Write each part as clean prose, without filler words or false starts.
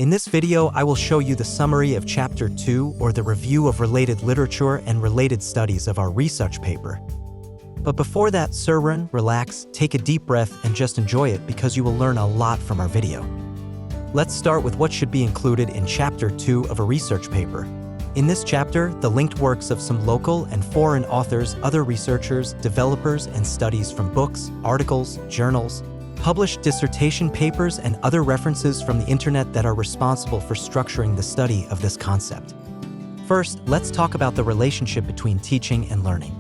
In this video, I will show you the summary of Chapter 2, or the review of related literature and related studies of our research paper. But before that, Sirrun, relax, take a deep breath, and just enjoy it because you will learn a lot from our video. Let's start with what should be included in Chapter 2 of a research paper. In this chapter, the linked works of some local and foreign authors, other researchers, developers, and studies from books, articles, journals, published dissertation papers, and other references from the internet that are responsible for structuring the study of this concept. First, let's talk about the relationship between teaching and learning.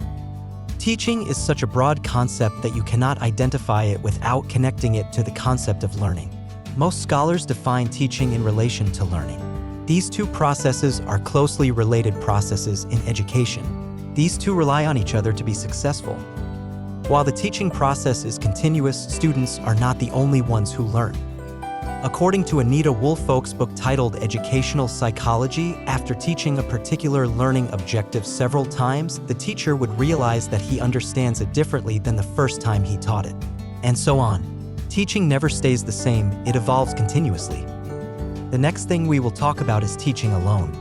Teaching is such a broad concept that you cannot identify it without connecting it to the concept of learning. Most scholars define teaching in relation to learning. These two processes are closely related processes in education. These two rely on each other to be successful. While the teaching process is continuous, students are not the only ones who learn. According to Anita Woolfolk's book titled Educational Psychology, after teaching a particular learning objective several times, the teacher would realize that he understands it differently than the first time he taught it. And so on. Teaching never stays the same, it evolves continuously. The next thing we will talk about is teaching alone.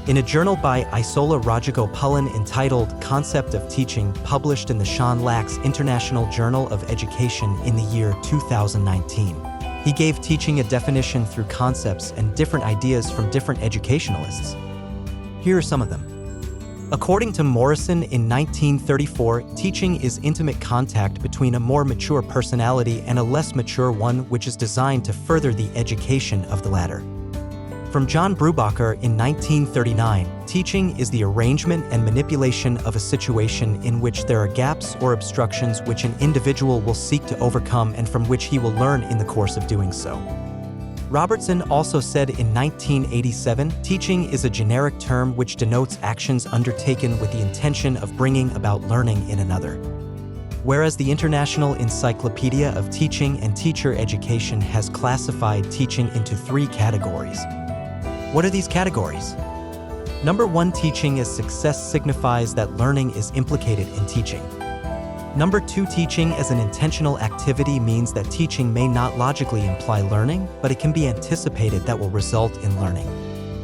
In a journal by Isola Rajagopalan entitled Concept of Teaching, published in the Sean Lax International Journal of Education in the year 2019, he gave teaching a definition through concepts and different ideas from different educationalists. Here are some of them. According to Morrison in 1934, teaching is intimate contact between a more mature personality and a less mature one, which is designed to further the education of the latter. From John Brubaker in 1939, teaching is the arrangement and manipulation of a situation in which there are gaps or obstructions which an individual will seek to overcome and from which he will learn in the course of doing so. Robertson also said in 1987, teaching is a generic term which denotes actions undertaken with the intention of bringing about learning in another. Whereas the International Encyclopedia of Teaching and Teacher Education has classified teaching into 3 categories. What are these categories? Number 1, teaching as success signifies that learning is implicated in teaching. Number 2, teaching as an intentional activity means that teaching may not logically imply learning, but it can be anticipated that will result in learning.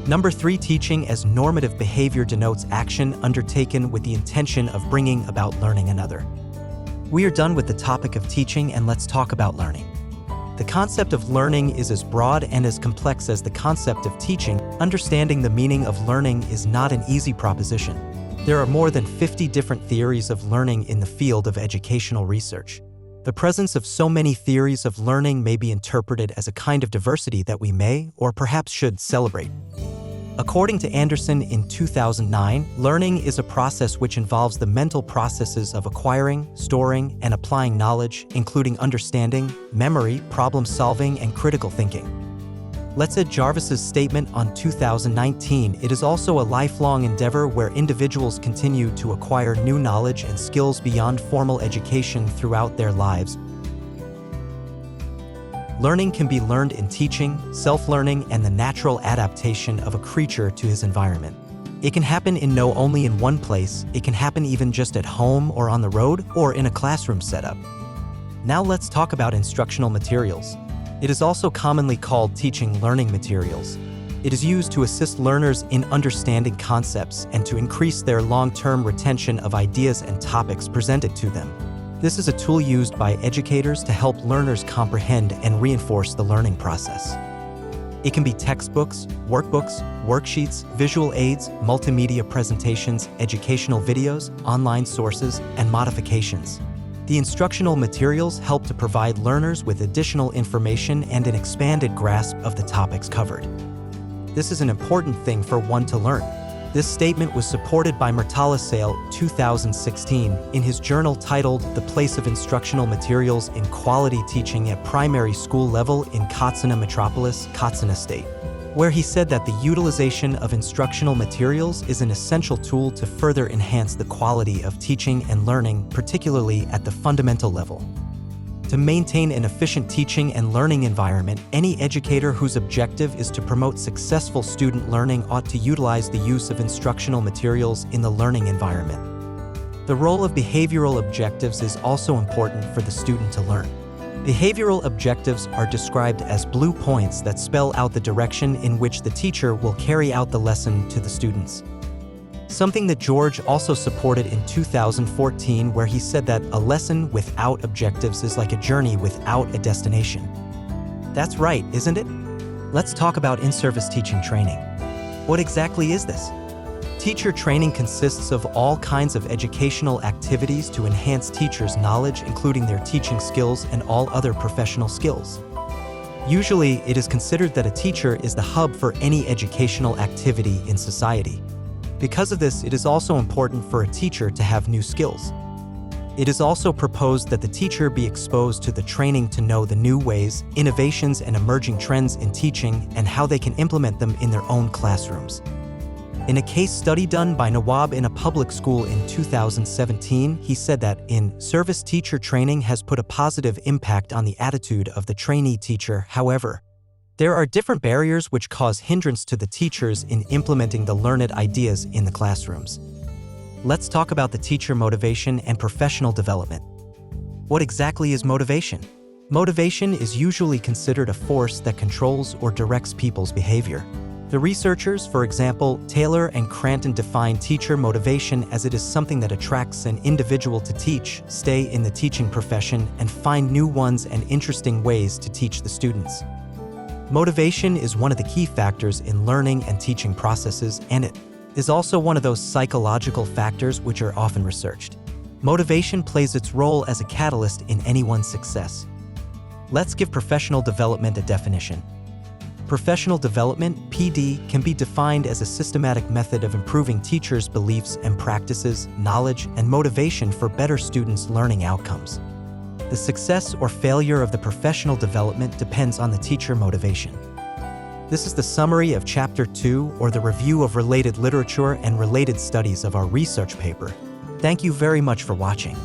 Number 3, teaching as normative behavior denotes action undertaken with the intention of bringing about learning another. We are done with the topic of teaching, and let's talk about learning. The concept of learning is as broad and as complex as the concept of teaching. Understanding the meaning of learning is not an easy proposition. There are more than 50 different theories of learning in the field of educational research. The presence of so many theories of learning may be interpreted as a kind of diversity that we may, or perhaps should, celebrate. According to Anderson in 2009, learning is a process which involves the mental processes of acquiring, storing, and applying knowledge, including understanding, memory, problem-solving, and critical thinking. Let's add Jarvis's statement on 2019. It is also a lifelong endeavor where individuals continue to acquire new knowledge and skills beyond formal education throughout their lives. Learning can be learned in teaching, self-learning, and the natural adaptation of a creature to his environment. It can happen only in one place. It can happen even just at home or on the road or in a classroom setup. Now let's talk about instructional materials. It is also commonly called teaching learning materials. It is used to assist learners in understanding concepts and to increase their long-term retention of ideas and topics presented to them. This is a tool used by educators to help learners comprehend and reinforce the learning process. It can be textbooks, workbooks, worksheets, visual aids, multimedia presentations, educational videos, online sources, and modifications. The instructional materials help to provide learners with additional information and an expanded grasp of the topics covered. This is an important thing for one to learn. This statement was supported by Murtala Sale, 2016, in his journal titled The Place of Instructional Materials in Quality Teaching at Primary School Level in Katsina Metropolis, Katsina State, where he said that the utilization of instructional materials is an essential tool to further enhance the quality of teaching and learning, particularly at the fundamental level. To maintain an efficient teaching and learning environment, any educator whose objective is to promote successful student learning ought to utilize the use of instructional materials in the learning environment. The role of behavioral objectives is also important for the student to learn. Behavioral objectives are described as blue points that spell out the direction in which the teacher will carry out the lesson to the students. Something that George also supported in 2014, where he said that a lesson without objectives is like a journey without a destination. That's right, isn't it? Let's talk about in-service teaching training. What exactly is this? Teacher training consists of all kinds of educational activities to enhance teachers' knowledge, including their teaching skills and all other professional skills. Usually, it is considered that a teacher is the hub for any educational activity in society. Because of this, it is also important for a teacher to have new skills. It is also proposed that the teacher be exposed to the training to know the new ways, innovations, and emerging trends in teaching and how they can implement them in their own classrooms. In a case study done by Nawab in a public school in 2017, he said that in-service teacher training has put a positive impact on the attitude of the trainee teacher. However, there are different barriers which cause hindrance to the teachers in implementing the learned ideas in the classrooms. Let's talk about the teacher motivation and professional development. What exactly is motivation? Motivation is usually considered a force that controls or directs people's behavior. The researchers, for example, Taylor and Cranton, define teacher motivation as it is something that attracts an individual to teach, stay in the teaching profession, and find new ones and interesting ways to teach the students. Motivation is one of the key factors in learning and teaching processes, and it is also one of those psychological factors which are often researched. Motivation plays its role as a catalyst in anyone's success. Let's give professional development a definition. Professional development, PD, can be defined as a systematic method of improving teachers' beliefs and practices, knowledge, and motivation for better students' learning outcomes. The success or failure of the professional development depends on the teacher motivation. This is the summary of Chapter 2, or the review of related literature and related studies of our research paper. Thank you very much for watching.